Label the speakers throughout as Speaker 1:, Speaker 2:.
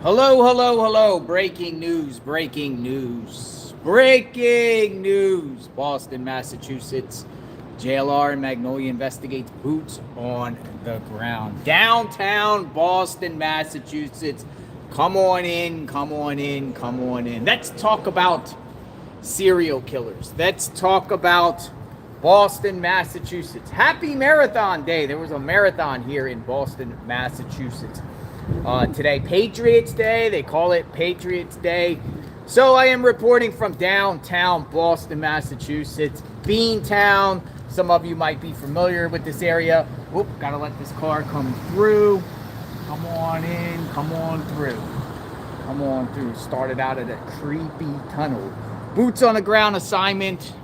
Speaker 1: Hello, hello, hello. Breaking news, breaking news, breaking news. Boston, Massachusetts. JLR and Magnolia investigates boots on the ground. Downtown Boston, Massachusetts. Come on in, come on in, come on in. Let's talk about serial killers. Let's talk about Boston, Massachusetts. Happy Marathon Day. There was a marathon here in Boston, Massachusetts. Today, Patriots Day. They call it Patriots Day. So I am reporting from downtown Boston, Massachusetts, Beantown. Some of you might be familiar with this area. Whoop, gotta let this car come through. Come on in, come on through. Come on through. Started out at a creepy tunnel. Boots on the ground assignment.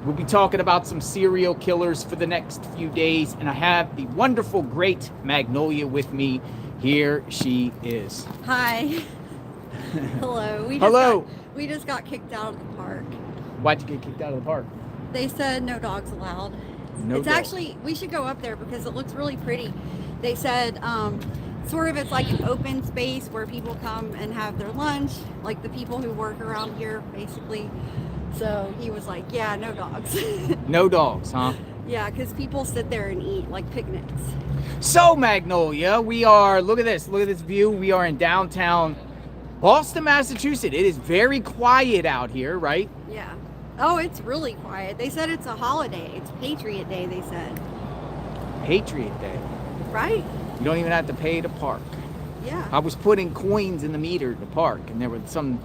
Speaker 1: We'll be talking about some serial killers for the next few days. And I have the wonderful, great Magnolia with me. Here she is.
Speaker 2: Hi. Hello. We just got kicked out of the park.
Speaker 1: Why'd you get kicked out of the park?
Speaker 2: They said no dogs allowed.
Speaker 1: No dogs.
Speaker 2: Actually, we should go up there because it looks really pretty. They said sort of it's like an open space where people come and have their lunch, like the people who work around here, basically. So he was like, yeah, no dogs.
Speaker 1: No dogs, huh?
Speaker 2: Yeah, because people sit there and eat, like picnics.
Speaker 1: So, Magnolia, we are, look at this view. We are in downtown Boston, Massachusetts. It is very quiet out here, right?
Speaker 2: Yeah. Oh, it's really quiet. They said it's a holiday. It's Patriot Day, they said. Patriot
Speaker 1: Day.
Speaker 2: Right?
Speaker 1: You don't even have to pay to park.
Speaker 2: Yeah.
Speaker 1: I was putting coins in the meter to park, and there was some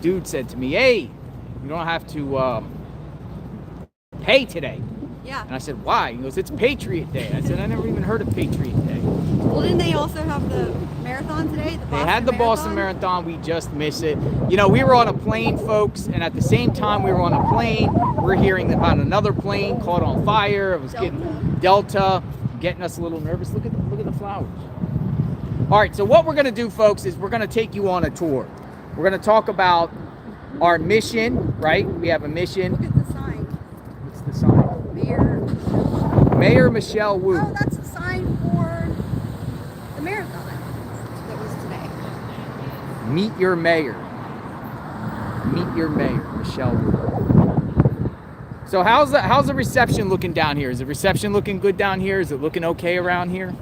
Speaker 1: dude said to me, hey, you don't have to pay today.
Speaker 2: Yeah.
Speaker 1: And I said, why? He goes, it's Patriot Day. I said, I never even heard of Patriot Day.
Speaker 2: Well, didn't they also have the marathon today?
Speaker 1: They had the Boston Marathon. We just missed it. You know, we were on a plane, folks, and at the same time we were on a plane, we're hearing about another plane caught on fire. It was getting us a little nervous. Look at the flowers. All right, so what we're going to do, folks, is we're going to take you on a tour. We're going to talk about our mission, right? We have a mission.
Speaker 2: Look at the sign.
Speaker 1: What's the sign? Mayor Michelle Wu.
Speaker 2: Oh, that's a sign for the marathon that was today.
Speaker 1: Meet your mayor. Meet your mayor, Michelle Wu. So how's the reception looking down here? Is the reception looking good down here? Is it looking okay around here?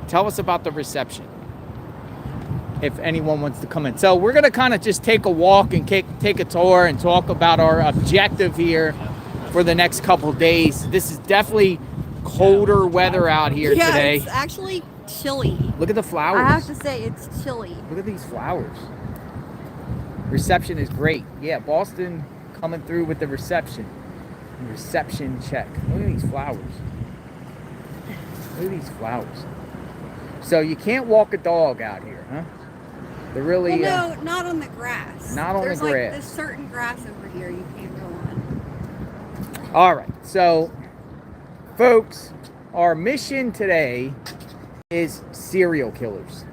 Speaker 1: Tell us about the reception, if anyone wants to come in. So we're going to kind of just take a walk and take a tour and talk about our objective here for the next couple of days. This is definitely colder weather out here today.
Speaker 2: It's actually chilly.
Speaker 1: Look at the flowers.
Speaker 2: I have to say, it's chilly.
Speaker 1: Look at these flowers. Reception is great. Yeah, Boston coming through with the reception. Reception check. Look at these flowers. Look at these flowers. So you can't walk a dog out here, huh? They're really...
Speaker 2: Well, no, not on the grass.
Speaker 1: Not on the grass.
Speaker 2: There's like this certain grass over here you can't go on.
Speaker 1: All right, so folks, our mission today is serial killers.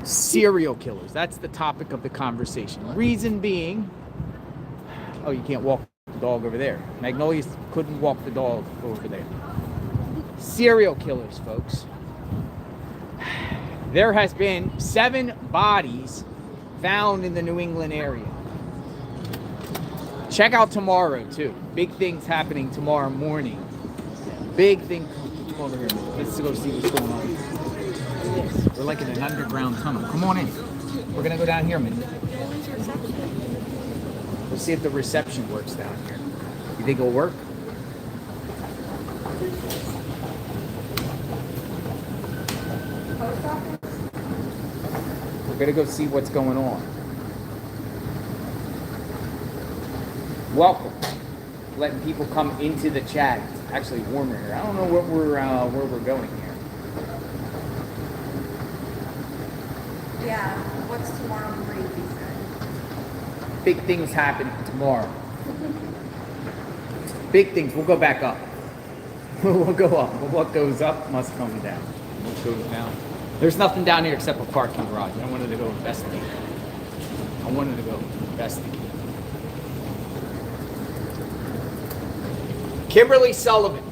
Speaker 1: Serial killers. That's the topic of the conversation. Reason being, oh, you can't walk the dog over there. Magnolia couldn't walk the dog over there. Serial killers, folks. There has been 7 bodies found in the New England area. Check out tomorrow, too. Big things happening tomorrow morning. Big thing. Come over here. Let's go see what's going on. We're like in an underground tunnel. Come on in. We're going to go down here a minute. Let's see if the reception works down here. You think it'll work? We're going to go see what's going on. Welcome. Letting people come into the chat. It's actually warmer here. I don't know what where we're going here.
Speaker 2: Yeah, what's tomorrow morning, he said.
Speaker 1: Big things happening tomorrow. Big things. We'll go back up. We'll go up. What goes up must come down. What goes down? There's nothing down here except a parking garage. I wanted to go investigate. Kimberly Sullivan,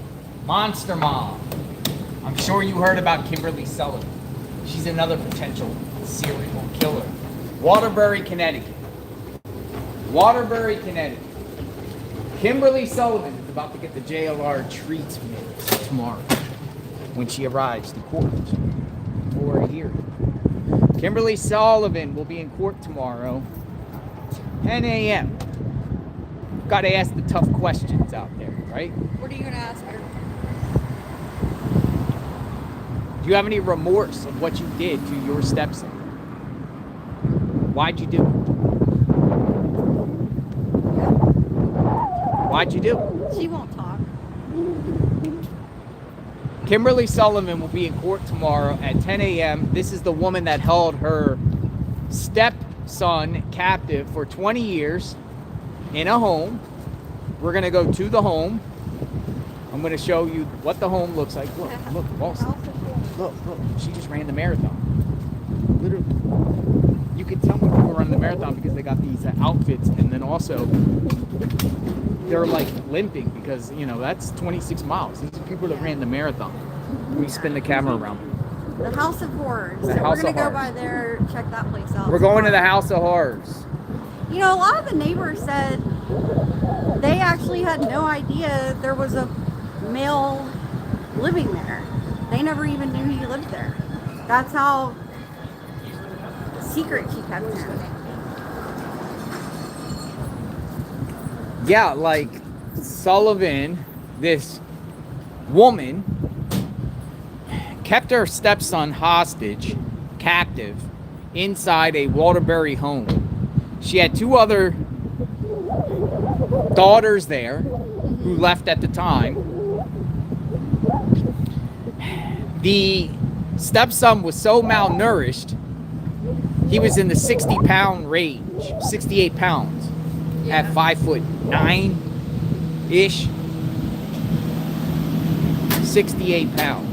Speaker 1: Monster Mom. I'm sure you heard about Kimberly Sullivan. She's another potential serial killer. Waterbury, Connecticut. Waterbury, Connecticut. Kimberly Sullivan is about to get the JLR treatment tomorrow when she arrives to court for a hearing. Kimberly Sullivan will be in court tomorrow, 10 a.m. Got to ask the tough questions out there, right?
Speaker 2: What are you going to ask her?
Speaker 1: Do you have any remorse of what you did to your stepson? Why'd you do it? Why'd you do it?
Speaker 2: She won't talk.
Speaker 1: Kimberly Sullivan will be in court tomorrow at 10 a.m. This is the woman that held her stepson captive for 20 years in a home. We're going to go to the home. I'm going to show you what the home looks like. Look, Boston. Look, she just ran the marathon. Literally. You can tell when people run the marathon because they got these outfits, and then also they're like limping because, you know, that's 26 miles. These are people that ran the marathon. We spin the camera around.
Speaker 2: The House of Horrors.
Speaker 1: The
Speaker 2: So
Speaker 1: House
Speaker 2: we're going
Speaker 1: of
Speaker 2: to go
Speaker 1: Horrors.
Speaker 2: by there, check that place out.
Speaker 1: We're going to the House of Horrors.
Speaker 2: You know, a lot of the neighbors said they actually had no idea there was a male living there. They never even knew he lived there. That's how secret she kept him.
Speaker 1: Yeah, like Sullivan, this woman, kept her stepson hostage, captive, inside a Waterbury home. She had two other daughters there who left at the time. The stepson was so malnourished, he was in the 60-pound range, 68 pounds, at 5'9" 68 pounds.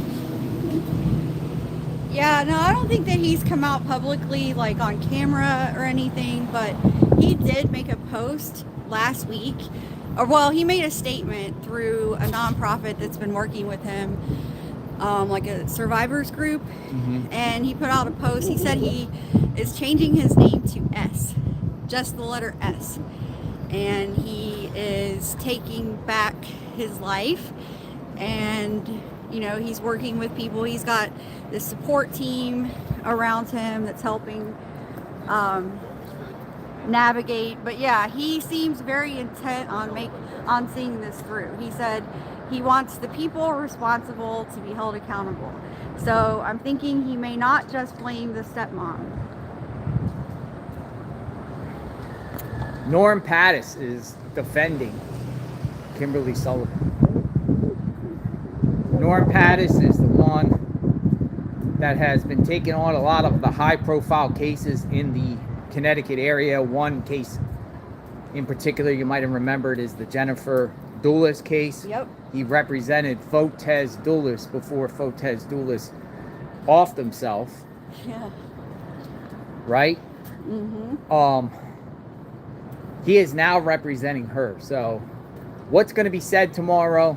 Speaker 2: Yeah, no, I don't think that he's come out publicly, like on camera or anything, but he did make a post last week. Or, well, he made a statement through a nonprofit that's been working with him, like a survivors group. And he put out a post. He said he is changing his name to S, just the letter S. And he is taking back his life. And, you know, he's working with people. He's got this support team around him that's helping navigate. But yeah, he seems very intent on seeing this through. He said he wants the people responsible to be held accountable. So I'm thinking he may not just blame the stepmom.
Speaker 1: Norm Pattis is defending Kimberly Sullivan. Norm Pattis is the one that has been taking on a lot of the high-profile cases in the Connecticut area. One case in particular you might have remembered is the Jennifer Dulas case.
Speaker 2: Yep.
Speaker 1: He represented Fotes Dulas before Fotes Dulas offed himself.
Speaker 2: Yeah.
Speaker 1: Right?
Speaker 2: Mm-hmm.
Speaker 1: He is now representing her. So what's going to be said tomorrow?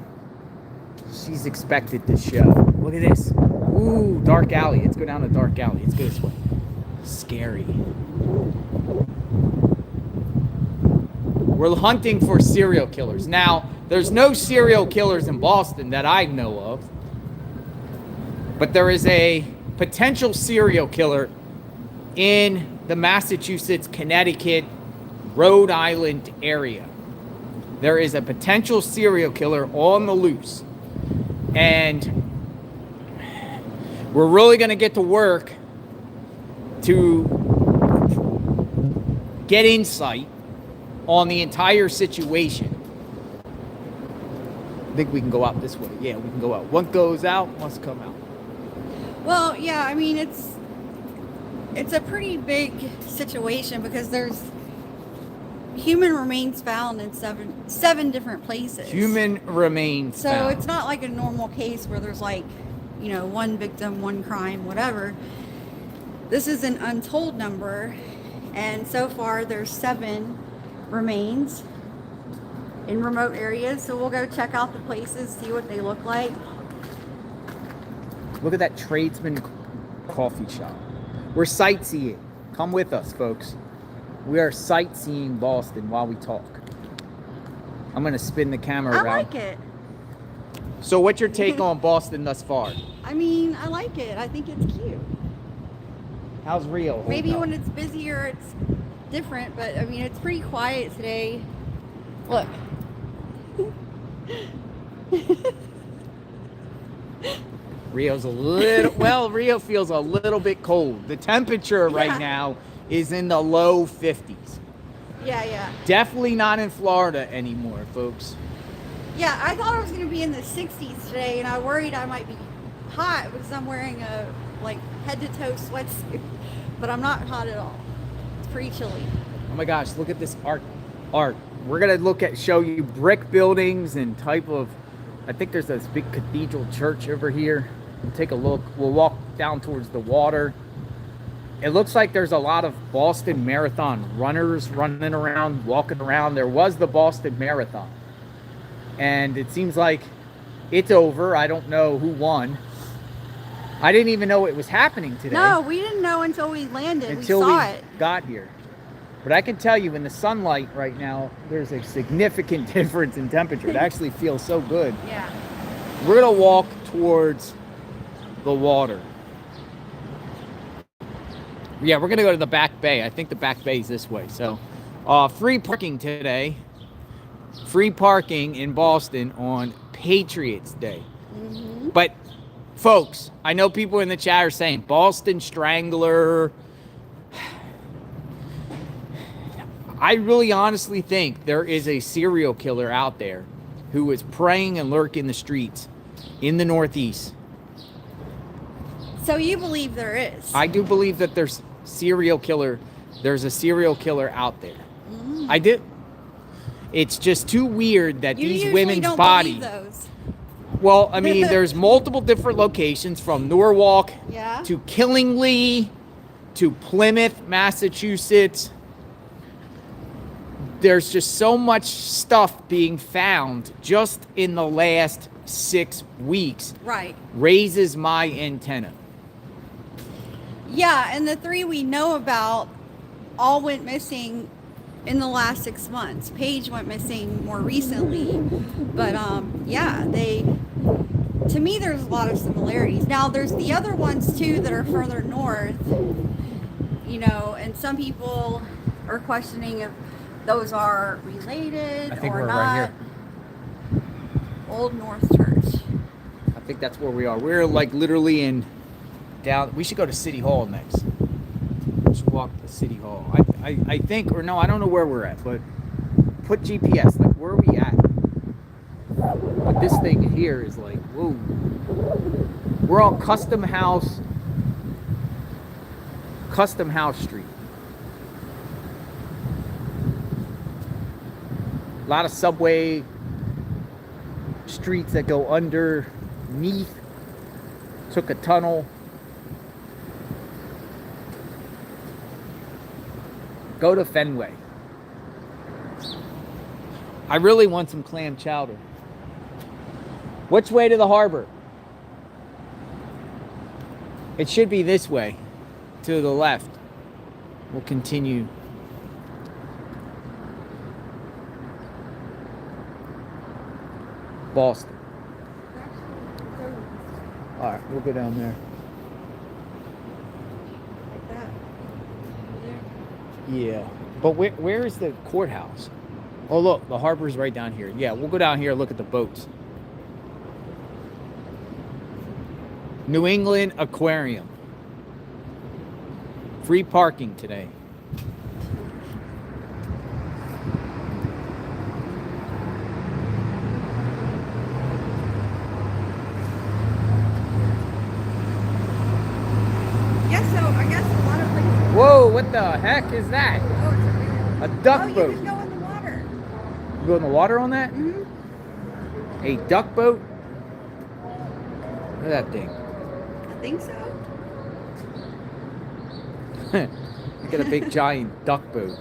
Speaker 1: She's expected to show. Look at this. Ooh, dark alley. Let's go down the dark alley. Let's go this way. Scary. We're hunting for serial killers. Now, there's no serial killers in Boston that I know of. But there is a potential serial killer in the Massachusetts, Connecticut, Rhode Island area. There is a potential serial killer on the loose. And we're really going to get to work to get insight on the entire situation. I think we can go out this way. Yeah, we can go out. One goes out, must come out.
Speaker 2: Well, yeah, I mean, it's a pretty big situation because there's human remains found in seven different places.
Speaker 1: Human remains
Speaker 2: So
Speaker 1: found.
Speaker 2: it's not like a normal case where there's like, you know, one victim, one crime, whatever. This is an untold number, and so far there's 7 remains in remote areas. So we'll go check out the places, see what they look like.
Speaker 1: Look at that tradesman coffee shop. We're sightseeing. Come with us, folks. We are sightseeing Boston while we talk. I'm going to spin the camera around.
Speaker 2: I like it.
Speaker 1: So what's your take on Boston thus far?
Speaker 2: I mean, I like it. I think it's cute.
Speaker 1: How's Rio?
Speaker 2: Maybe when it's busier, it's different, but I mean, it's pretty quiet today. Look.
Speaker 1: Rio's a little, well, Rio feels a little bit cold. The temperature right now is in the low 50s.
Speaker 2: Yeah.
Speaker 1: Definitely not in Florida anymore, folks.
Speaker 2: Yeah, I thought I was going to be in the 60s today, and I worried I might be hot because I'm wearing a like head-to-toe sweatsuit, but I'm not hot at all. It's pretty chilly.
Speaker 1: Oh my gosh, look at this art. We're going to show you brick buildings and type of, I think there's this big cathedral church over here. We'll take a look. We'll walk down towards the water. It looks like there's a lot of Boston Marathon runners running around, walking around. There was the Boston Marathon. And it seems like it's over. I don't know who won. I didn't even know it was happening today.
Speaker 2: No, we didn't know until we landed.
Speaker 1: Until
Speaker 2: we saw it.
Speaker 1: Got here. But I can tell you in the sunlight right now, there's a significant difference in temperature. It actually feels so good.
Speaker 2: Yeah.
Speaker 1: We're going to walk towards the water. Yeah, we're going to go to the back bay. I think the back bay is this way. So, free parking today. Free parking in Boston on Patriots Day.
Speaker 2: Mm-hmm.
Speaker 1: But, folks, I know people in the chat are saying Boston Strangler. I really honestly think there is a serial killer out there who is preying and lurking the streets in the Northeast.
Speaker 2: So you believe there is?
Speaker 1: I do believe that there's a serial killer out there.
Speaker 2: Mm.
Speaker 1: I do. It's just too weird that
Speaker 2: You
Speaker 1: these
Speaker 2: usually
Speaker 1: women's
Speaker 2: don't
Speaker 1: bodies.
Speaker 2: believe those.
Speaker 1: Well, I mean, there's multiple different locations from Norwalk
Speaker 2: Yeah.
Speaker 1: to Killingly to Plymouth, Massachusetts. There's just so much stuff being found just in the last 6 weeks.
Speaker 2: Right.
Speaker 1: Raises my antenna.
Speaker 2: Yeah, and the 3 we know about all went missing in the last 6 months. Paige went missing more recently, but yeah, to me there's a lot of similarities. Now there's the other ones too that are further north, you know, and some people are questioning if those are related
Speaker 1: I think
Speaker 2: or
Speaker 1: we're
Speaker 2: not.
Speaker 1: right here.
Speaker 2: Old North Church.
Speaker 1: I think that's where we are. We're like literally in down. We should go to City Hall next. We should walk to City Hall. I think, or no, I don't know where we're at, but put GPS. Like, where are we at? But this thing here is like, whoa. We're on Custom House Street. A lot of subway streets that go underneath. Took a tunnel. Go to Fenway. I really want some clam chowder. Which way to the harbor? It should be this way, to the left. We'll continue. Boston. All right, we'll go down there.
Speaker 2: Like that.
Speaker 1: Yeah, but where is the courthouse? Oh, look, the harbor's right down here. Yeah, we'll go down here and look at the boats. New England Aquarium. Free parking today.
Speaker 2: I guess a lot of places.
Speaker 1: Whoa, what the heck is that?
Speaker 2: Oh, it's
Speaker 1: A duck
Speaker 2: you
Speaker 1: boat.
Speaker 2: can go in the water.
Speaker 1: You go in the water on that?
Speaker 2: Mm-hmm.
Speaker 1: A duck boat? Look at that thing.
Speaker 2: I think so.
Speaker 1: Look at a big giant duck boat.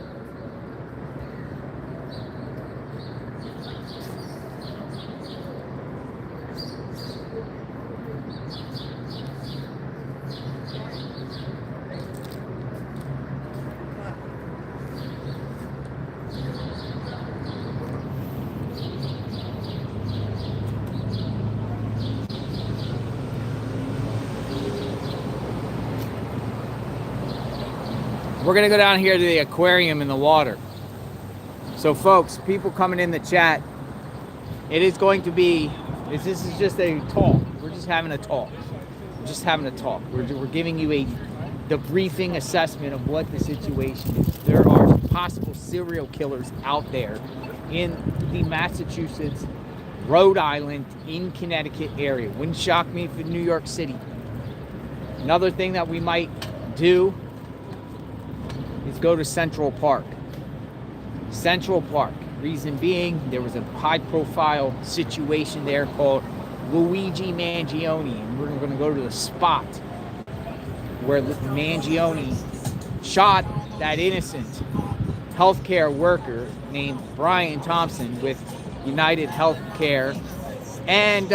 Speaker 1: We're going to go down here to the aquarium in the water. So folks, people coming in the chat, it is going to be, this is just a talk. We're just having a talk. We're just having a talk. We're giving you a debriefing assessment of what the situation is. There are possible serial killers out there in the Massachusetts, Rhode Island, in Connecticut area. Wouldn't shock me if in New York City. Another thing that we might do is go to Central Park. Central Park. Reason being, there was a high-profile situation there called Luigi Mangione, and we're going to go to the spot where Mangione shot that innocent healthcare worker named Brian Thompson with United Healthcare, and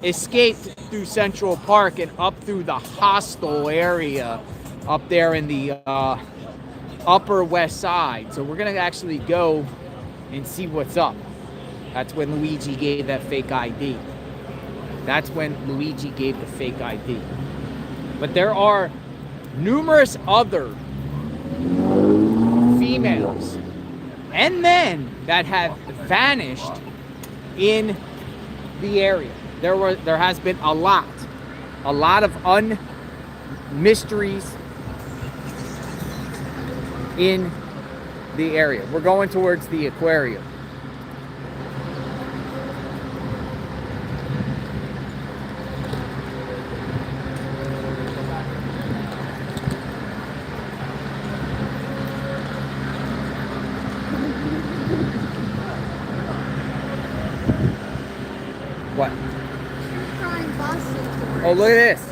Speaker 1: escaped through Central Park and up through the hostel area up there in the Upper West Side. So we're going to actually go and see what's up. That's when Luigi gave that fake ID. That's when Luigi gave the fake ID. But there are numerous other females and men that have vanished in the area. There has been a lot of mysteries in the area. We're going towards the aquarium. What? Oh, look at this.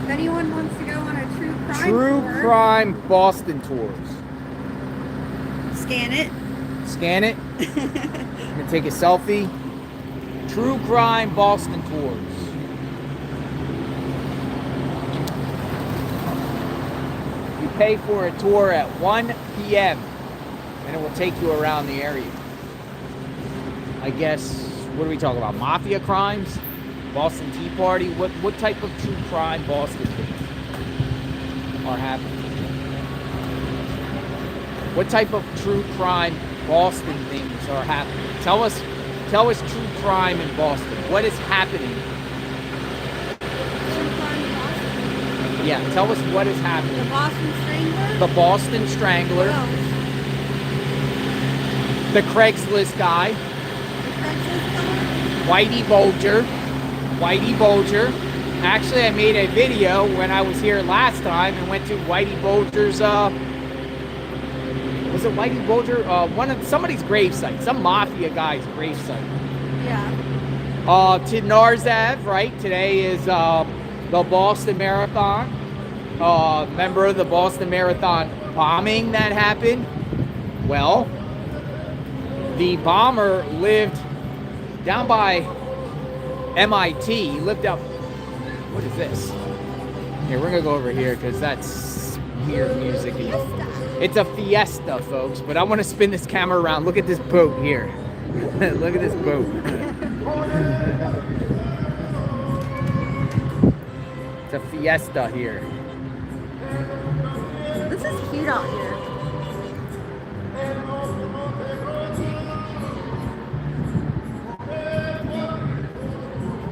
Speaker 2: If anyone wants to go on a true crime
Speaker 1: True
Speaker 2: tour,
Speaker 1: crime Boston tours.
Speaker 2: scan it.
Speaker 1: Scan it. I'm gonna take a selfie. True crime Boston tours. You pay for a tour at 1 p.m. and it will take you around the area. I guess, what are we talking about? Mafia crimes? Boston Tea Party? What type of true crime Boston things are happening? What type of true crime Boston things are happening? Tell us true crime in Boston. What is happening?
Speaker 2: True crime in Boston.
Speaker 1: Yeah, tell us what is happening.
Speaker 2: The Boston Strangler.
Speaker 1: The Boston Strangler.
Speaker 2: What else?
Speaker 1: The Craigslist guy.
Speaker 2: The Craigslist killer.
Speaker 1: Whitey Bulger. Whitey Bulger. Actually, I made a video when I was here last time and went to Whitey Bulger's, was it Whitey Bulger? Somebody's gravesite. Some mafia guy's gravesite.
Speaker 2: Yeah.
Speaker 1: Tidnar's Ave, right? Today is the Boston Marathon. Member of the Boston Marathon bombing that happened. Well, the bomber lived down by MIT. He lived up. What is this? Here, we're gonna go over here because that's weird music. It's a fiesta, folks. But I want to spin this camera around. Look at this boat here. Look at this boat. It's a fiesta here.
Speaker 2: This is cute out here.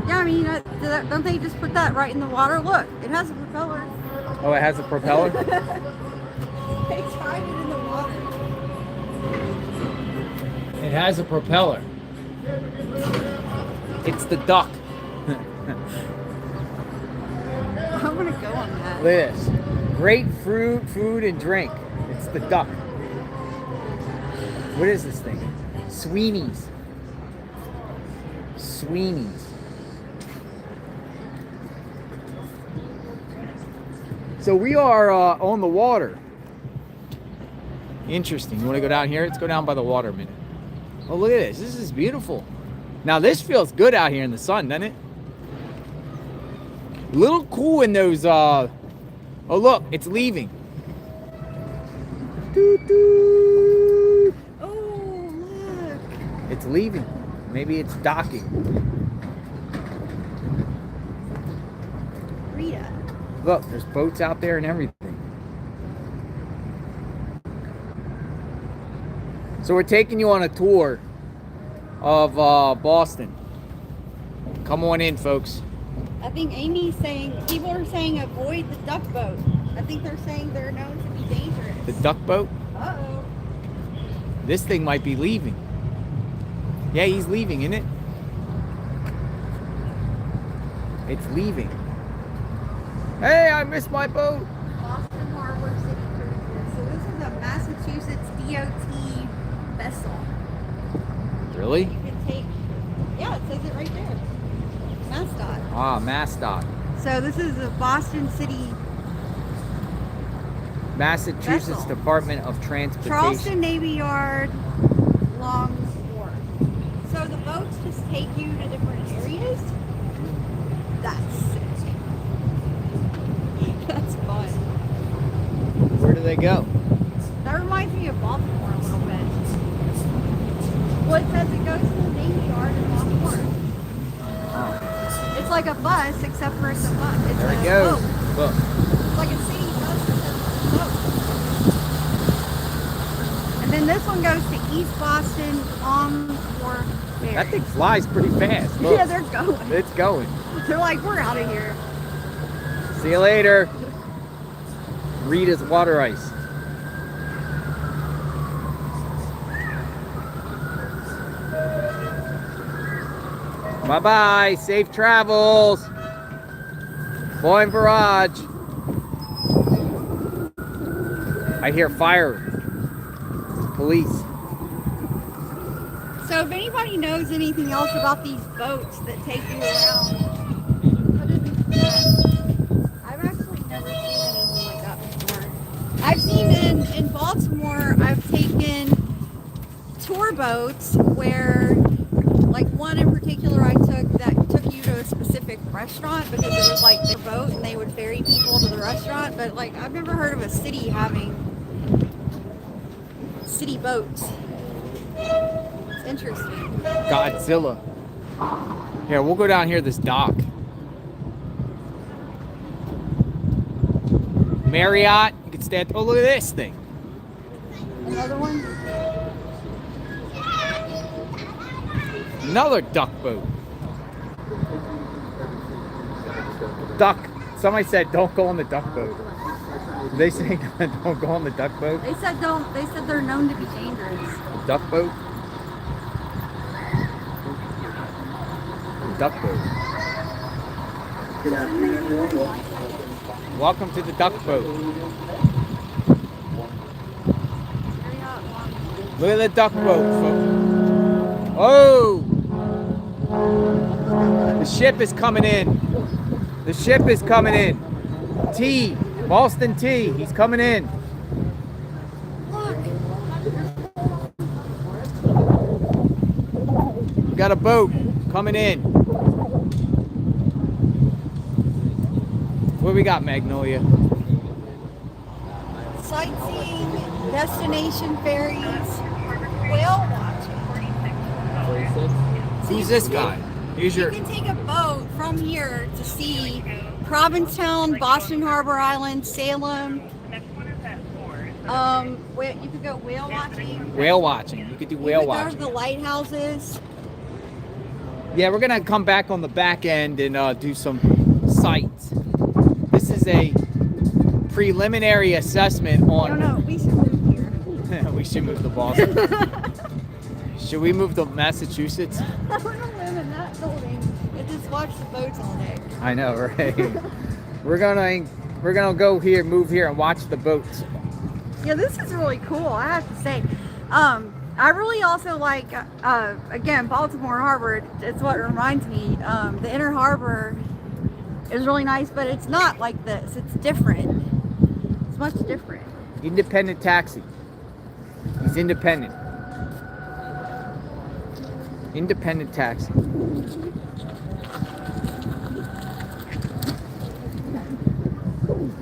Speaker 2: Yeah, I mean, don't they just put that right in the water? Look, it has a propeller.
Speaker 1: Oh, it has a propeller?
Speaker 2: They tied it in the water.
Speaker 1: It has a propeller. It's the duck.
Speaker 2: I'm gonna go on that.
Speaker 1: Look at this. Great fruit, food, and drink. It's the duck. What is this thing? Sweeney's. Sweeney's. So we are on the water. Interesting. You want to go down here? Let's go down by the water a minute. Oh, look at this. This is beautiful. Now, this feels good out here in the sun, doesn't it? A little cool in those... Oh, look. It's leaving. Doot, doot.
Speaker 2: Oh, look.
Speaker 1: It's leaving. Maybe it's docking.
Speaker 2: Rita.
Speaker 1: Look, there's boats out there and everything. So we're taking you on a tour of Boston. Come on in, folks.
Speaker 2: I think Amy's saying, people are saying avoid the duck boat. I think they're saying they're known to be dangerous.
Speaker 1: The duck boat?
Speaker 2: Uh-oh.
Speaker 1: This thing might be leaving. Yeah, he's leaving, isn't it? It's leaving. Hey, I missed my boat.
Speaker 2: Boston Harbor City Cruises. So this is a Massachusetts DOT vessel.
Speaker 1: Really?
Speaker 2: You can take, yeah, it says it right there. MassDOT.
Speaker 1: Ah, MassDOT.
Speaker 2: So this is the Boston City
Speaker 1: Massachusetts
Speaker 2: vessel.
Speaker 1: Department of Transportation.
Speaker 2: Charleston Navy Yard, Long Wharf. So the boats just take you to different areas. That's sick. That's fun.
Speaker 1: Where do they go?
Speaker 2: That reminds me of Baltimore a little bit. Well, it says it goes to the Navy Yard in Long Wharf.
Speaker 1: Oh,
Speaker 2: It's like a bus, except for it's a bus. It's
Speaker 1: there
Speaker 2: a
Speaker 1: it goes.
Speaker 2: boat.
Speaker 1: Look.
Speaker 2: It's like a city bus, except for a boat. And then this one goes to East Boston, Long Wharf. Ferry.
Speaker 1: That thing flies pretty fast. Look.
Speaker 2: Yeah, they're going.
Speaker 1: It's going.
Speaker 2: They're like, we're out of here.
Speaker 1: See you later. Rita's water ice. Bye-bye. Safe travels. Bon Voyage. I hear fire. Police.
Speaker 2: So if anybody knows anything else about these boats that take you around, put it in the chat. I've actually never seen anything like that before. I've seen in Baltimore, I've taken tour boats where, like one in particular I took that took you to a specific restaurant because it was like their boat and they would ferry people to the restaurant. But like I've never heard of a city having city boats. It's interesting.
Speaker 1: Godzilla. Here, we'll go down here this dock. Marriott. You can stand. Oh, look at this thing.
Speaker 2: Another one?
Speaker 1: Another duck boat. Duck. Somebody said don't go on the duck boat. Did they say don't go on the duck boat?
Speaker 2: They said don't. They said they're known to be dangerous.
Speaker 1: The duck boat? The duck boat. Welcome to the duck boat. Look at the duck boat, folks. Oh! The ship is coming in. The ship is coming in. T. Boston T. He's coming in. We got a boat coming in. What we got, Magnolia?
Speaker 2: Sightseeing, destination ferries, whale watching.
Speaker 1: Who's this guy? Here's
Speaker 2: You
Speaker 1: your.
Speaker 2: can take a boat from here to see Provincetown, Boston Harbor Island, Salem. You could go whale watching.
Speaker 1: Whale watching. You could do whale
Speaker 2: You could go
Speaker 1: watching.
Speaker 2: to the lighthouses.
Speaker 1: Yeah, we're gonna come back on the back end and do some sights. This is a preliminary assessment on.
Speaker 2: No, we should move here.
Speaker 1: We should move to Boston. Should we move to Massachusetts?
Speaker 2: I want to live in that building and just watch the boats all day.
Speaker 1: I know, right? We're gonna go here, move here, and watch the boats.
Speaker 2: Yeah, this is really cool, I have to say. I really also like, again, Baltimore Harbor. It's what reminds me. The Inner Harbor is really nice, but it's not like this. It's different. It's much different.
Speaker 1: Independent taxi. He's independent. Independent taxi.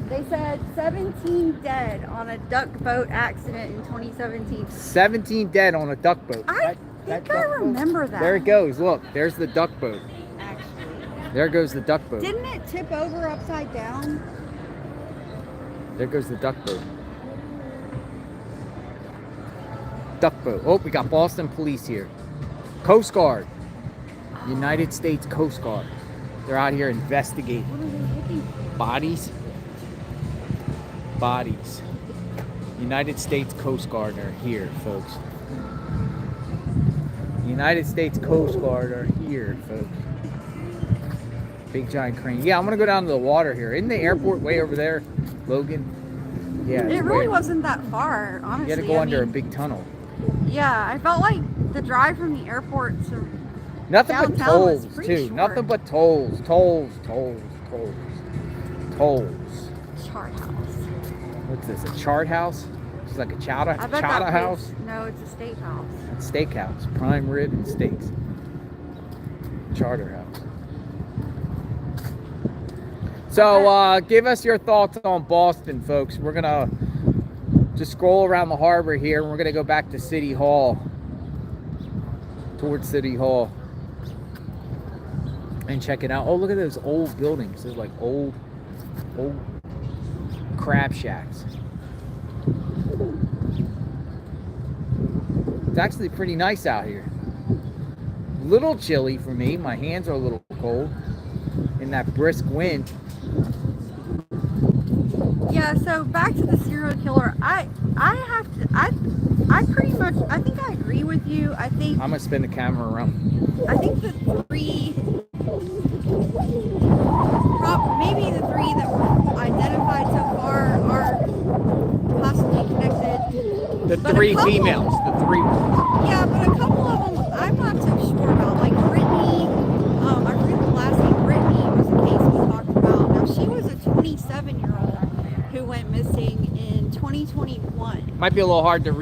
Speaker 2: They said 17 dead on a duck boat accident in 2017.
Speaker 1: 17 dead on a duck boat.
Speaker 2: I think I remember that.
Speaker 1: There it goes. Look, there's the duck boat.
Speaker 2: Actually.
Speaker 1: There goes the duck boat.
Speaker 2: Didn't it tip over upside down?
Speaker 1: There goes the duck boat. Duck boat. Oh, we got Boston police here. Coast Guard. United States Coast Guard. They're out here investigating. Bodies. Bodies. United States Coast Guard are here, folks. United States Coast Guard are here, folks. Big giant crane. Yeah, I'm gonna go down to the water here. Isn't the airport way over there, Logan? Yeah.
Speaker 2: It really wasn't that far, honestly.
Speaker 1: You gotta go under a big tunnel.
Speaker 2: Yeah, I felt like the drive from the airport to
Speaker 1: nothing but tolls, too.
Speaker 2: Short.
Speaker 1: Nothing but tolls. Tolls.
Speaker 2: Chart house.
Speaker 1: What's this? A chart house? It's like a chowder house?
Speaker 2: No, it's a steakhouse.
Speaker 1: It's a steakhouse. Prime rib and steaks. Charter house. So, give us your thoughts on Boston, folks. We're going to just scroll around the harbor here, and we're going to go back to City Hall. Towards City Hall. And check it out. Oh, look at those old buildings. There's like old crab shacks. It's actually pretty nice out here. A little chilly for me. My hands are a little cold in that brisk wind.
Speaker 2: Yeah, so back to the serial killer. I pretty much, I think I agree with you. I think
Speaker 1: I'm gonna spin the camera around.
Speaker 2: I think the three, maybe the three that were identified so far are possibly connected.
Speaker 1: The three females, the three ones.
Speaker 2: Yeah, but a couple of them I'm not so sure about. Like Brittany, I forget the last name. Brittany was a case we talked about. Now she was a 27-year-old who went missing in 2021.
Speaker 1: Might be a little hard to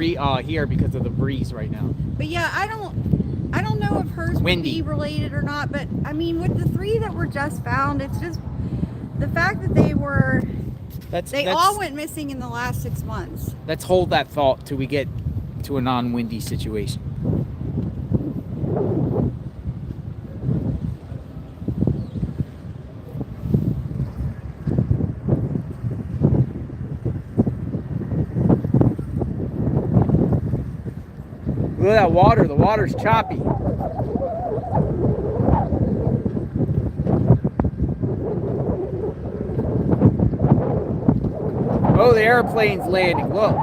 Speaker 1: hear because of the breeze right now.
Speaker 2: But yeah, I don't know if hers would be related or not. But I mean, with the three that were just found, it's just the fact that they all went missing in the last 6 months.
Speaker 1: Let's hold that thought till we get to a non-windy situation. Look at that water. The water's choppy. Oh, the airplane's landing. Look.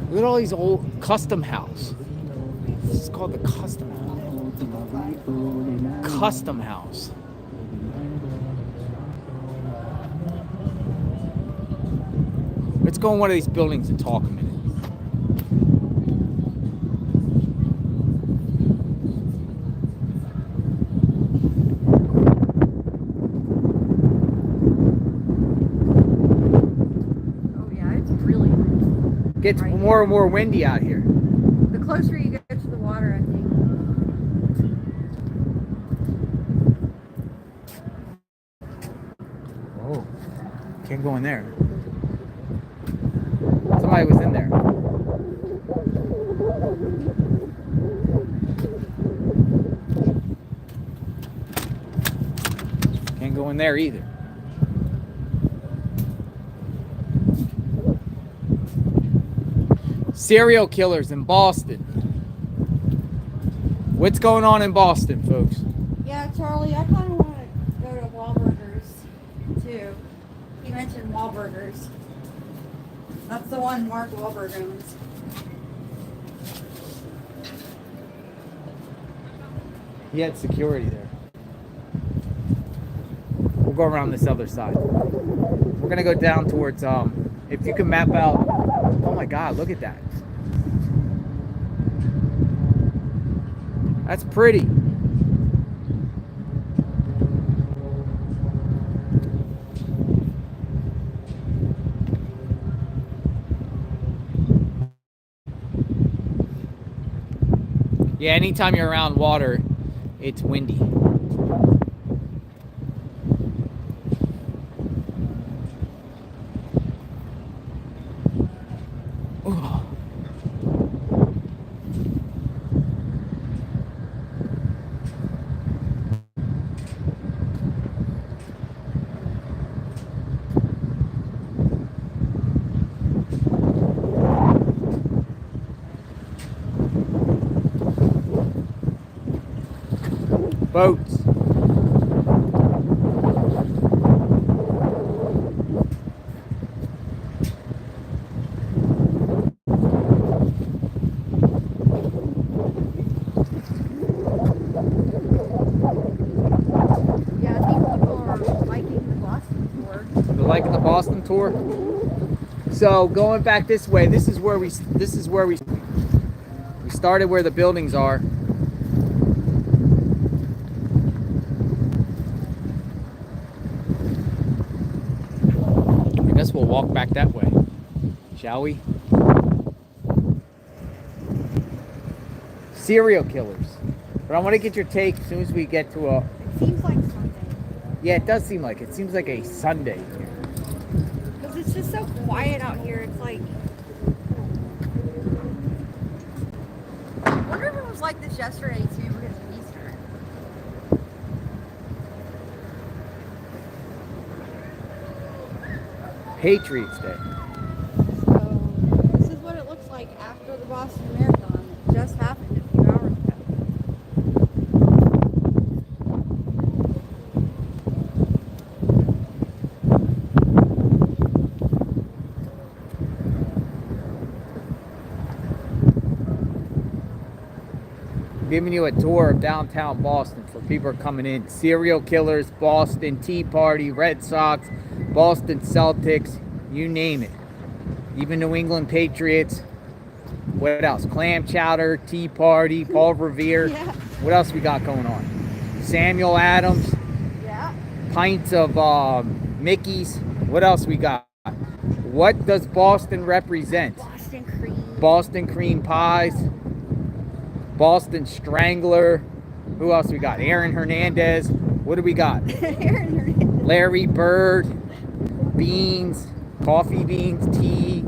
Speaker 1: Look at all these old custom house. This is called the custom house. Custom house. Let's go in one of these buildings and talk a minute.
Speaker 2: Oh yeah, it's really
Speaker 1: Gets more and more windy out here.
Speaker 2: The closer you get to the water, I think.
Speaker 1: Oh, can't go in there. Somebody was in there. Can't go in there either. Serial killers in Boston. What's going on in Boston, folks?
Speaker 2: Yeah, Charlie, I kind of want to go to Wahlburgers, too. You mentioned Wahlburgers. That's the one Mark Wahlberg owns.
Speaker 1: He had security there. We'll go around this other side. We're gonna go down towards, if you can map out, oh my God, look at that. That's pretty. Yeah, anytime you're around water, it's windy. Oh. Boats.
Speaker 2: Yeah, I think people are liking the Boston tour.
Speaker 1: They're liking the Boston tour. So going back this way, this is where we started where the buildings are. I guess we'll walk back that way, shall we? Serial killers. But I want to get your take as soon as we get to a...
Speaker 2: It seems like Sunday.
Speaker 1: Yeah, it does seem like it. It seems like a Sunday here.
Speaker 2: Because it's just so quiet out here. It's like... I wonder if it was like this yesterday too because of Easter.
Speaker 1: Patriots Day.
Speaker 2: So, this is what it looks like after the Boston Marathon. It just happened a few hours ago.
Speaker 1: Giving you a tour of downtown Boston for people who are coming in. Serial killers, Boston Tea Party, Red Sox, Boston Celtics, you name it. Even New England Patriots. What else? Clam chowder, Tea Party, Paul Revere.
Speaker 2: Yeah.
Speaker 1: What else we got going on? Samuel Adams,
Speaker 2: Yeah.
Speaker 1: pints of Mickey's. What else we got? What does Boston represent?
Speaker 2: Boston cream.
Speaker 1: Boston cream pies, Boston Strangler. Who else we got? Aaron Hernandez. What do we got?
Speaker 2: Aaron Hernandez.
Speaker 1: Larry Bird, beans, coffee beans, tea.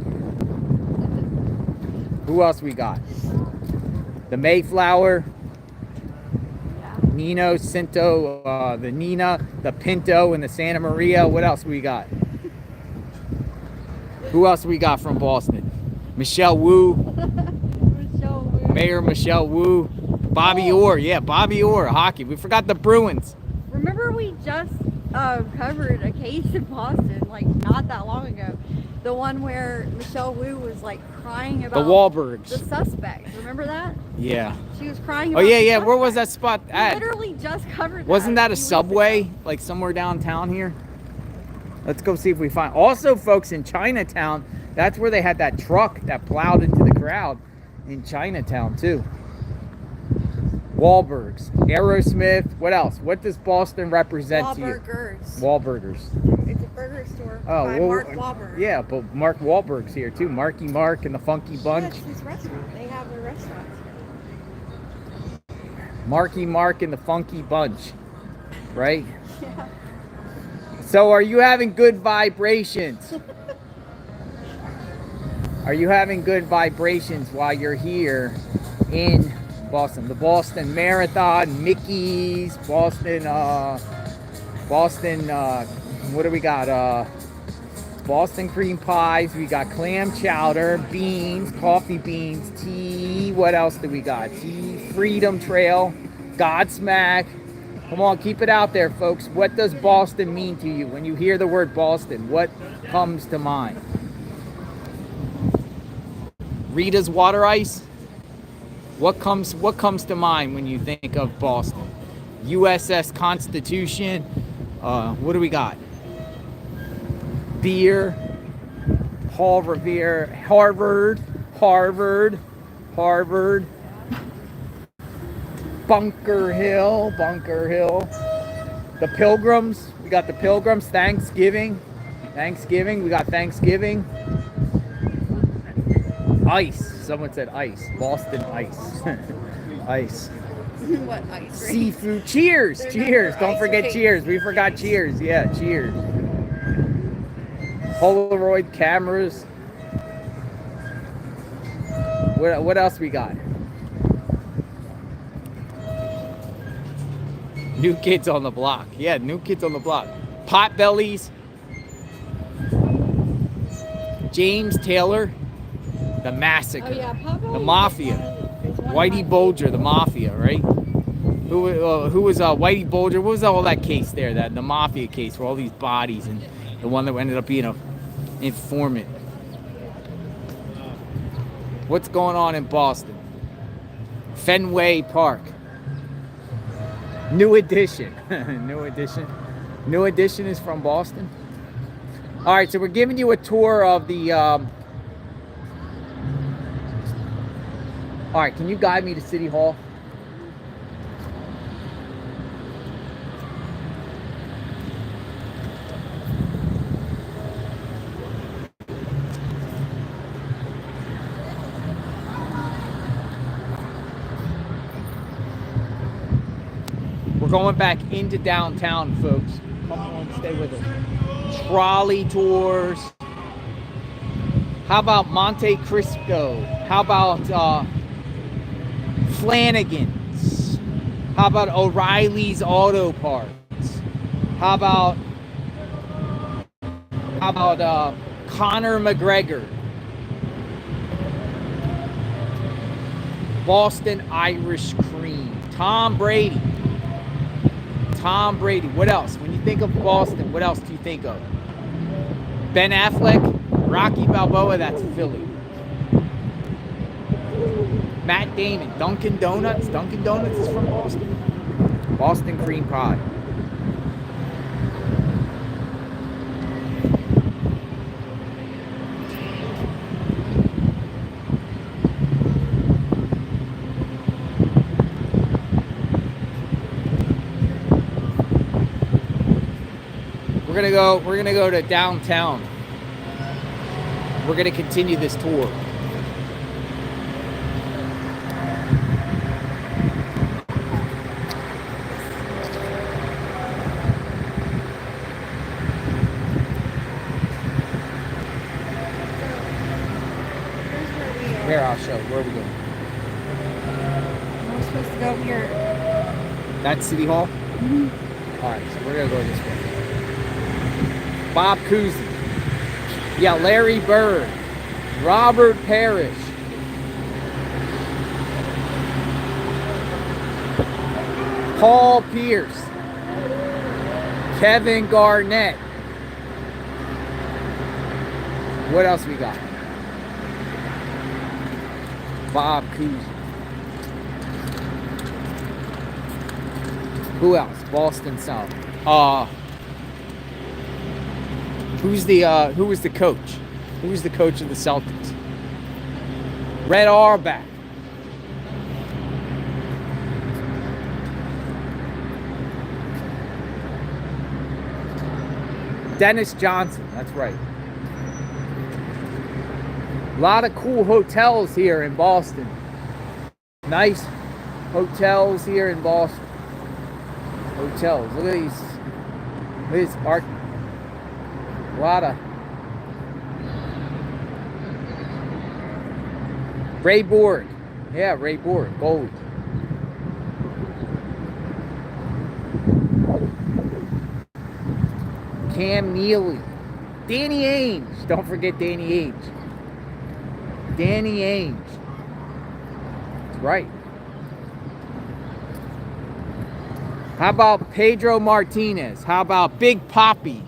Speaker 1: Who else we got? The Mayflower, Nino, Cinto, the Nina, the Pinto, and the Santa Maria. What else we got? Who else we got from Boston? Michelle Wu,
Speaker 2: Michele Wu.
Speaker 1: Mayor Michelle Wu, Bobby Orr. Yeah, Bobby Orr, hockey. We forgot the Bruins.
Speaker 2: Remember we just covered a case in Boston like not that long ago. The one where Michelle Wu was like crying
Speaker 1: The
Speaker 2: about
Speaker 1: Wahlbergs.
Speaker 2: the suspects. Remember that?
Speaker 1: Yeah.
Speaker 2: She was crying
Speaker 1: Oh
Speaker 2: about
Speaker 1: yeah,
Speaker 2: the
Speaker 1: yeah. Where was that
Speaker 2: suspects.
Speaker 1: spot
Speaker 2: We
Speaker 1: at?
Speaker 2: literally just covered that.
Speaker 1: Wasn't that a
Speaker 2: few weeks
Speaker 1: Subway,
Speaker 2: ago.
Speaker 1: like somewhere downtown here? Let's go see if we find. Also, folks, in Chinatown, that's where they had that truck that plowed into the crowd in Chinatown too. Wahlbergs, Aerosmith. What else? What does Boston represent to you?
Speaker 2: Wahlburgers.
Speaker 1: Wahlburgers.
Speaker 2: It's a burger store
Speaker 1: Oh,
Speaker 2: by
Speaker 1: well,
Speaker 2: Mark Wahlberg.
Speaker 1: Yeah, but Mark Wahlberg's here too. Marky Mark and the Funky Bunch.
Speaker 2: Yeah, it's his restaurant. They have their restaurants here.
Speaker 1: Marky Mark and the Funky Bunch, right?
Speaker 2: Yeah.
Speaker 1: So are you having good vibrations? Are you having good vibrations while you're here in Boston? The Boston Marathon, Mickey's, Boston, what do we got? Boston cream pies, we got clam chowder, beans, coffee beans, tea. What else do we got? Tea, Freedom Trail, Godsmack. Come on, keep it out there, folks. What does Boston mean to you? When you hear the word Boston, what comes to mind? Rita's water ice? What comes to mind when you think of Boston? USS Constitution. What do we got? Beer. Paul Revere. Harvard. Bunker Hill. The Pilgrims. We got the Pilgrims. Thanksgiving. We got Thanksgiving. Ice. Someone said ice. Boston ice. Ice.
Speaker 2: What ice? Right?
Speaker 1: Seafood. Cheers.
Speaker 2: They're
Speaker 1: Cheers.
Speaker 2: not
Speaker 1: Don't
Speaker 2: ice
Speaker 1: forget
Speaker 2: cream.
Speaker 1: cheers. We forgot cheers. Yeah, cheers. Polaroid cameras. What else we got? New kids on the block. Yeah, new kids on the block. Potbellies. James Taylor. The Massacre.
Speaker 2: Oh yeah, Potbelly.
Speaker 1: The Mafia. Whitey Bulger, the Mafia, right? Who was Whitey Bulger? What was all that case there? The Mafia case where all these bodies and the one that ended up being a informant. What's going on in Boston? Fenway Park. New Edition. New Edition. New Edition is from Boston. All right, so we're giving you a tour of the. All right, can you guide me to City Hall? We're going back into downtown, folks. Come on, stay with us. Trolley tours. How about Monte Cristo? How about Flanagan's? How about O'Reilly's Auto Parts? How about Conor McGregor? Boston Irish Cream. Tom Brady. Tom Brady. What else? When you think of Boston, what else do you think of? Ben Affleck, Rocky Balboa, that's Philly. Matt Damon, Dunkin' Donuts. Dunkin' Donuts is from Boston. Boston cream pie. We're gonna go to downtown. We're gonna continue this tour. Here, I'll show. Where are we going?
Speaker 2: We're supposed to go here.
Speaker 1: That's City Hall?
Speaker 2: Mm-hmm.
Speaker 1: All right, so we're gonna go this way. Bob Cousy. Yeah, Larry Bird. Robert Parrish. Paul Pierce. Kevin Garnett. What else we got? Bob Cousy. Who else? Boston South. Who was the coach? Who was the coach of the Celtics? Red Auerbach. Dennis Johnson, that's right. A lot of cool hotels here in Boston. Nice hotels here in Boston. Hotels. Look at these. Look at this art. A lot of Ray Borg. Yeah, Ray Borg. Gold. Cam Neely. Danny Ainge. Don't forget Danny Ainge. Danny Ainge. That's right. How about Pedro Martinez? How about Big Papi?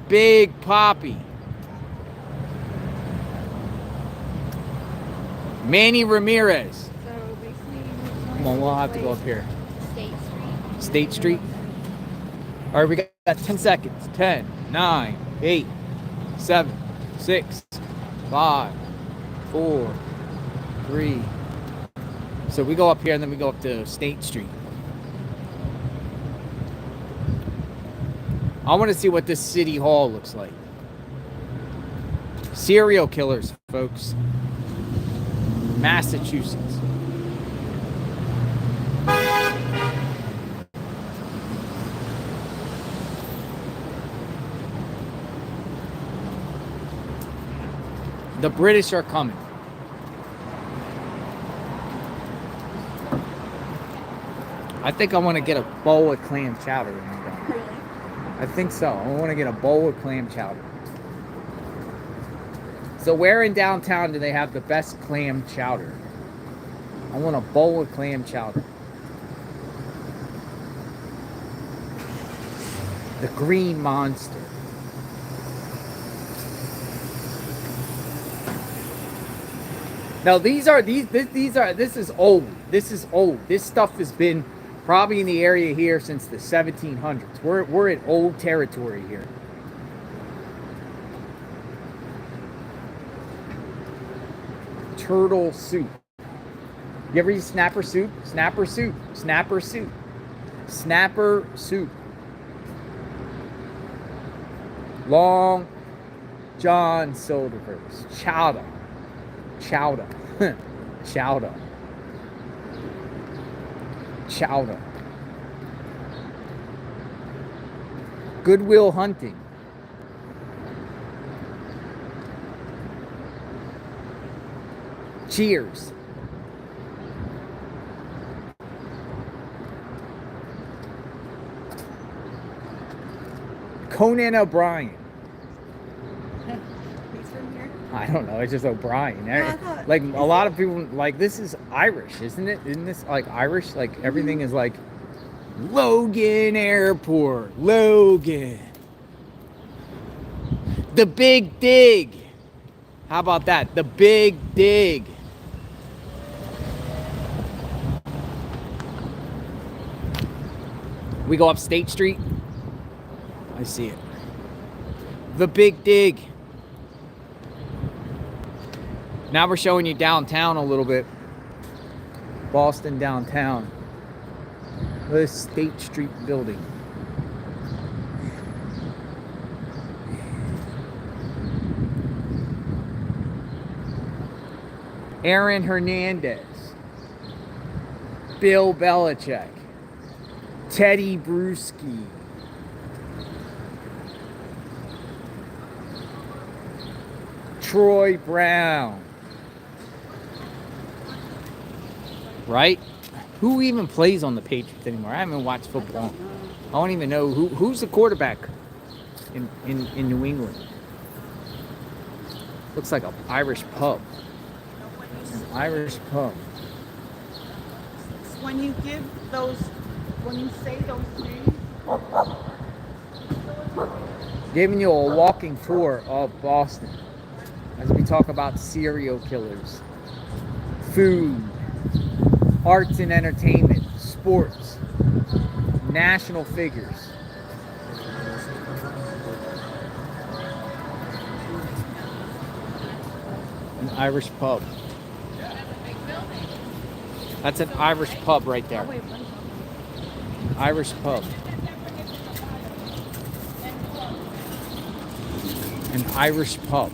Speaker 1: Big Papi. Manny Ramirez.
Speaker 2: So basically,
Speaker 1: Come on, we'll have to go up here.
Speaker 2: State Street.
Speaker 1: State Street. All right, we got 10 seconds. 10, 9, 8, 7, 6, 5, 4, 3. So we go up here and then we go up to State Street. I want to see what this City Hall looks like. Serial killers, folks. Massachusetts. The British are coming. I think I want to get a bowl of clam chowder when I'm done.
Speaker 2: Really?
Speaker 1: I think so. I want to get a bowl of clam chowder. So where in downtown do they have the best clam chowder? I want a bowl of clam chowder. The Green Monster. Now this is old. This is old. This stuff has been probably in the area here since the 1700s. We're in old territory here. Turtle soup. You ever eat snapper soup? Snapper soup. Snapper soup. Snapper soup. Long John Silver's. Chowder. Chowder. Chowder. Chowder. Goodwill Hunting. Cheers. Conan O'Brien.
Speaker 2: He's from here.
Speaker 1: I don't know. It's just O'Brien.
Speaker 2: I thought-
Speaker 1: Like a lot of people, like this is Irish, isn't it? Isn't this like Irish? Like everything is like Logan Airport, Logan. The Big Dig. How about that? The Big Dig. We go up State Street. I see it. The Big Dig. Now we're showing you downtown a little bit. Boston downtown. The State Street building. Aaron Hernandez. Bill Belichick. Teddy Bruschi. Troy Brown. Right? Who even plays on the Patriots anymore? I haven't watched football. I don't even know who's the quarterback in New England. Looks like an Irish pub. An Irish pub.
Speaker 3: When you give those, when you say those names,
Speaker 1: Giving you a walking tour of Boston as we talk about serial killers, food, arts and entertainment, sports, national figures. An Irish pub. That's an Irish pub right there. Irish pub. An Irish pub.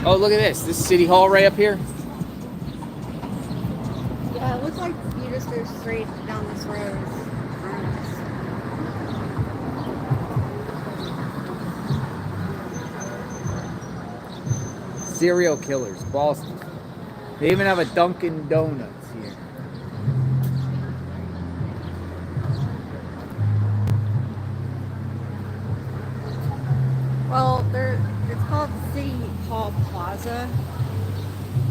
Speaker 1: Oh, look at this. This City Hall right up here.
Speaker 2: Yeah, it looks like you just go straight down this road.
Speaker 1: Serial killers, Boston. They even have a Dunkin' Donuts here.
Speaker 2: Well, it's called City Hall Plaza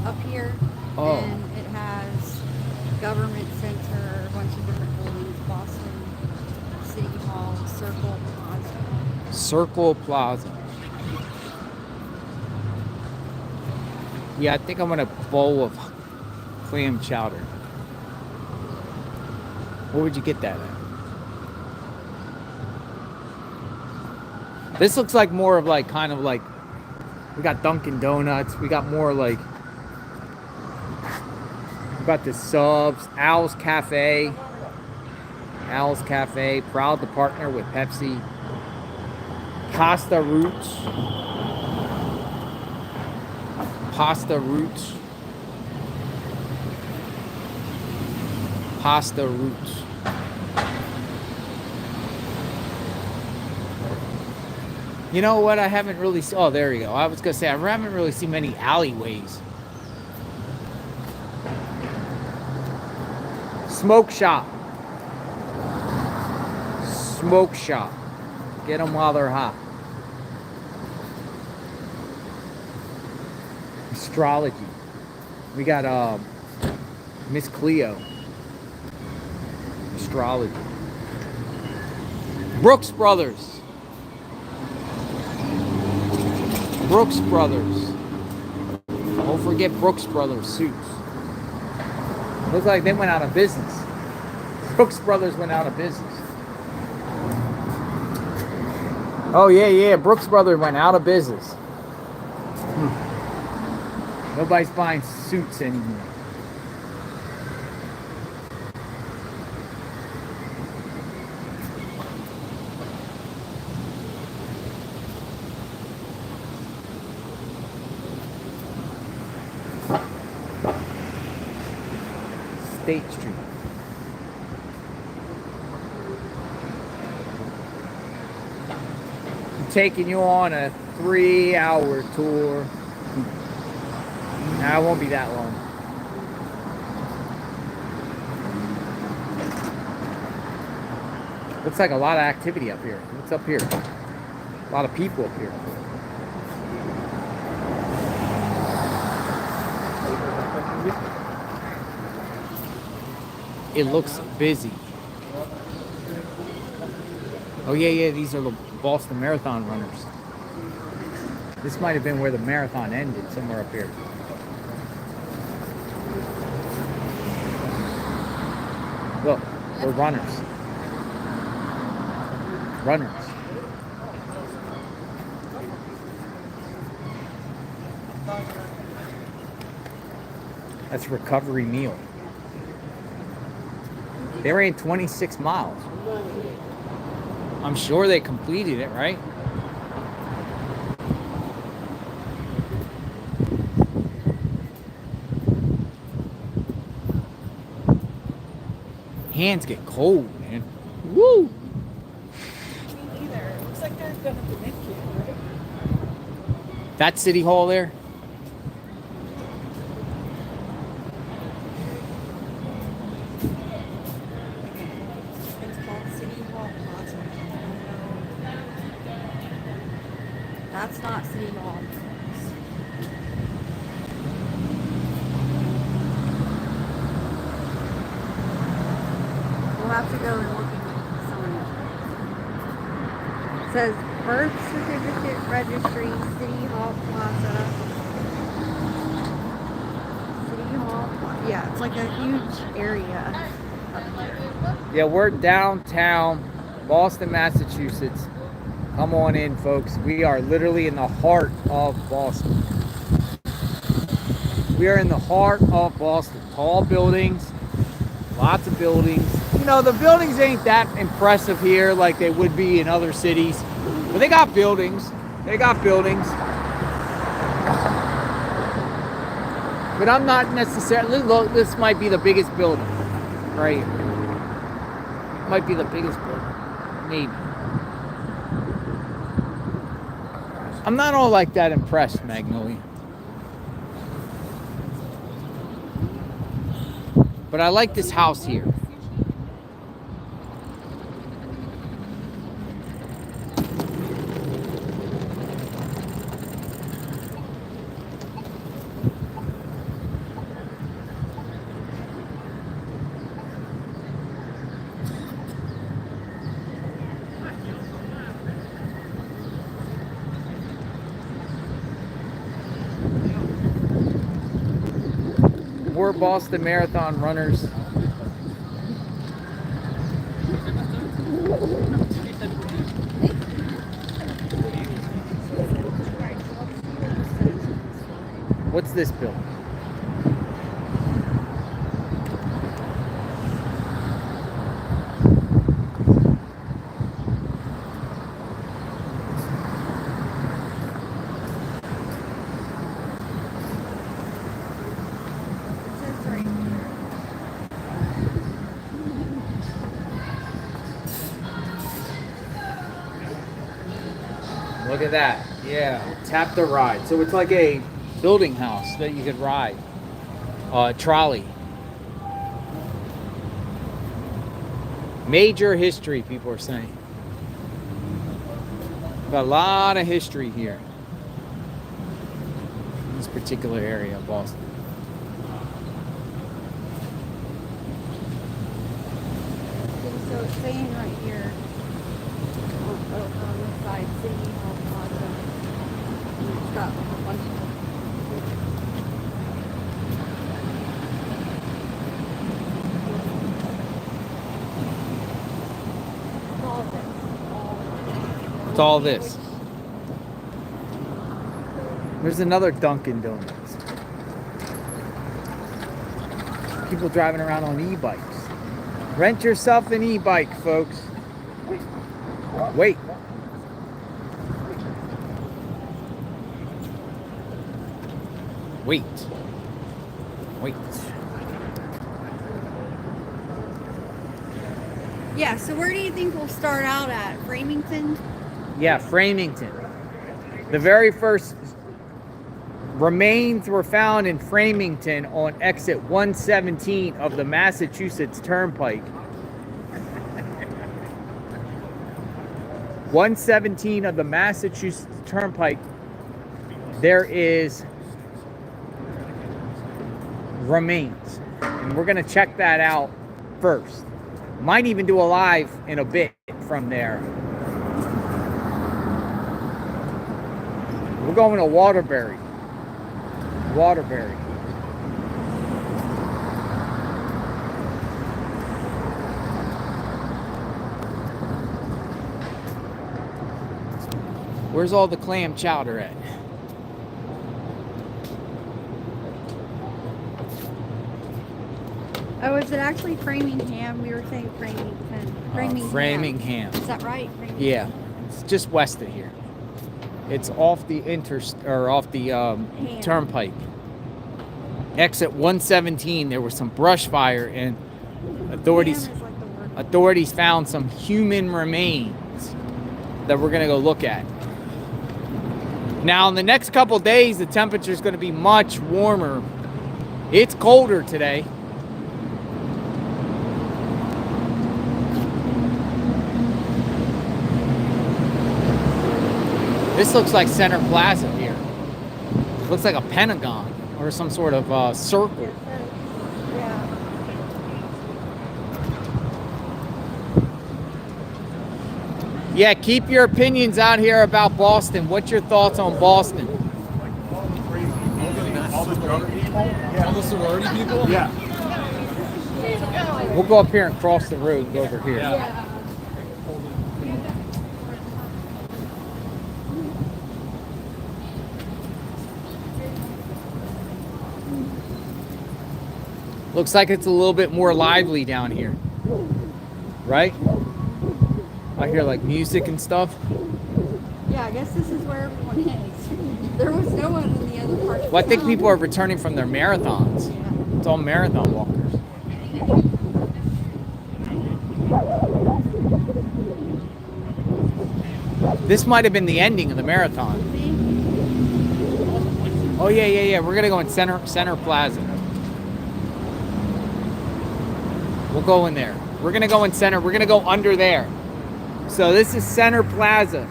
Speaker 2: up here.
Speaker 1: Oh.
Speaker 2: And it has Government Center, a bunch of different buildings, Boston City Hall, Circle Plaza.
Speaker 1: Circle Plaza. Yeah, I think I'm gonna bowl of clam chowder. Where would you get that at? This looks like more of like kind of like we got Dunkin' Donuts. We got more like we got the subs, Al's Cafe. Al's Cafe, proud to partner with Pepsi. Costa Roots. Pasta Roots. Pasta Roots. You know what? I haven't really seen. Oh, there you go. I was going to say, I haven't really seen many alleyways. Smoke shop. Smoke shop. Get them while they're hot. Astrology. We got Miss Cleo. Astrology. Brooks Brothers. Brooks Brothers. Don't forget Brooks Brothers suits. Looks like they went out of business. Brooks Brothers went out of business. Oh, yeah. Brooks Brothers went out of business. Nobody's buying suits anymore. State Street. I'm taking you on a 3-hour tour. Nah, it won't be that long. Looks like a lot of activity up here. What's up here? A lot of people up here. It looks busy. Oh yeah, these are the Boston Marathon runners. This might have been where the marathon ended, somewhere up here. Look, we're runners. Runners. That's recovery meal. They ran 26 miles. I'm sure they completed it, right? Hands get cold, man. Woo!
Speaker 3: Me neither. It looks like they're gonna make it, right?
Speaker 1: That City Hall there?
Speaker 2: It's called City Hall Plaza. That's not City Hall. We'll have to go and look at the sign. It says birth certificate registry, City Hall Plaza. City Hall Plaza. Yeah, it's like a huge area up here.
Speaker 1: Yeah, we're downtown Boston, Massachusetts. Come on in, folks. We are literally in the heart of Boston. We are in the heart of Boston. Tall buildings, lots of buildings. You know, the buildings ain't that impressive here like they would be in other cities. But they got buildings. They got buildings. But I'm not necessarily, look, this might be the biggest building right here. Might be the biggest building. Maybe. I'm not all like that impressed, Magnolia. But I like this house here. More Boston Marathon runners. What's this bill? Look at that. Yeah. Tap the ride. So it's like a building house that you could ride. Trolley. Major history, people are saying. Got a lot of history here. In this particular area of Boston.
Speaker 2: So it's saying right here on the side, City Hall Plaza. And it's got a bunch of
Speaker 1: It's all this. There's another Dunkin' Donuts. People driving around on e-bikes. Rent yourself an e-bike, folks. Wait. Wait. Wait.
Speaker 2: Yeah, so where do you think we'll start out at? Framington?
Speaker 1: Yeah, Farmingham. The very first remains were found in Farmingham on exit 117 of the Massachusetts Turnpike. 117 of the Massachusetts Turnpike, there is remains. And we're going to check that out first. Might even do a live in a bit from there. We're going to Waterbury. Waterbury. Where's all the clam chowder at?
Speaker 2: Oh, is it actually Framingham? We were saying Framington. Framingham.
Speaker 1: Framingham.
Speaker 2: Is that right? Framingham.
Speaker 1: Yeah, it's just west of here. It's off the turnpike. Exit 117. There was some brush fire, and authorities
Speaker 2: Ham is like the word.
Speaker 1: authorities found some human remains that we're gonna go look at. Now, in the next couple days, the temperature is going to be much warmer. It's colder today. This looks like Center Plaza here. Looks like a pentagon or some sort of circle.
Speaker 2: Yeah.
Speaker 1: Yeah, keep your opinions out here about Boston. What's your thoughts on Boston?
Speaker 4: All the drunk people? All the sorority people?
Speaker 3: Yeah.
Speaker 1: We'll go up here and cross the road and go over here.
Speaker 2: Yeah.
Speaker 1: Looks like it's a little bit more lively down here. Right? I hear like music and stuff.
Speaker 2: Yeah, I guess this is where everyone is. There was no one in the other part.
Speaker 1: Well, I think people are returning from their marathons.
Speaker 2: Yeah.
Speaker 1: It's all marathon walkers. This might have been the ending of the marathon. Oh yeah. We're gonna go in Center Plaza. We'll go in there. We're gonna go in Center. We're gonna go under there. So this is Center Plaza.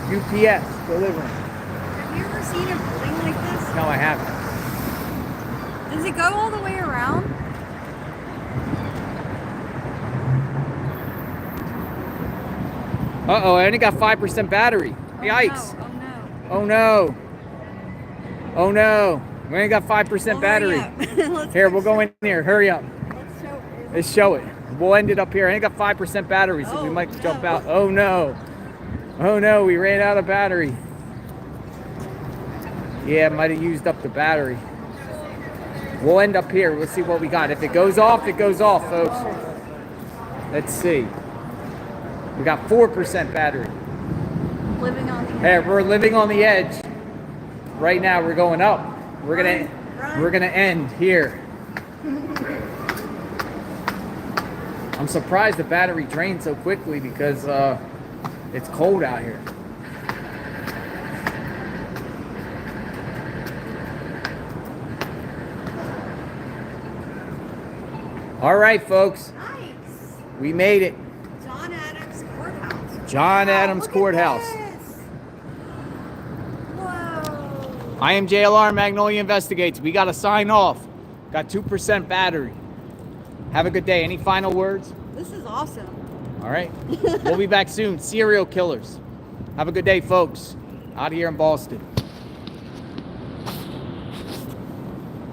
Speaker 1: UPS delivering.
Speaker 2: Have you ever seen a building like this?
Speaker 1: No, I haven't.
Speaker 2: Does it go all the way around?
Speaker 1: Uh-oh, I only got 5% battery. Yikes.
Speaker 2: Oh no.
Speaker 1: Oh no. We only got 5% battery. Here, we'll go in here. Hurry up. Let's show it. We'll end it up here. I ain't got 5% battery, so we might jump out. Oh no. Oh no, we ran out of battery. Yeah, might have used up the battery. We'll end up here. We'll see what we got. If it goes off, it goes off, folks. Let's see. We got 4% battery.
Speaker 2: Living on the
Speaker 1: Hey, we're living on the edge. Right now, we're going up. We're gonna end here. I'm I'm surprised the battery drained so quickly because it's cold out here. All right, folks.
Speaker 2: Nice.
Speaker 1: We made it.
Speaker 2: John Adams Courthouse.
Speaker 1: John
Speaker 2: Wow,
Speaker 1: Adams
Speaker 2: look at
Speaker 1: Courthouse.
Speaker 2: this. Whoa.
Speaker 1: I am JLR Magnolia Investigates. We got to sign off. Got 2% battery. Have a good day. Any final words?
Speaker 2: This is awesome.
Speaker 1: All right. We'll be back soon. Serial killers. Have a good day, folks. Out here in Boston.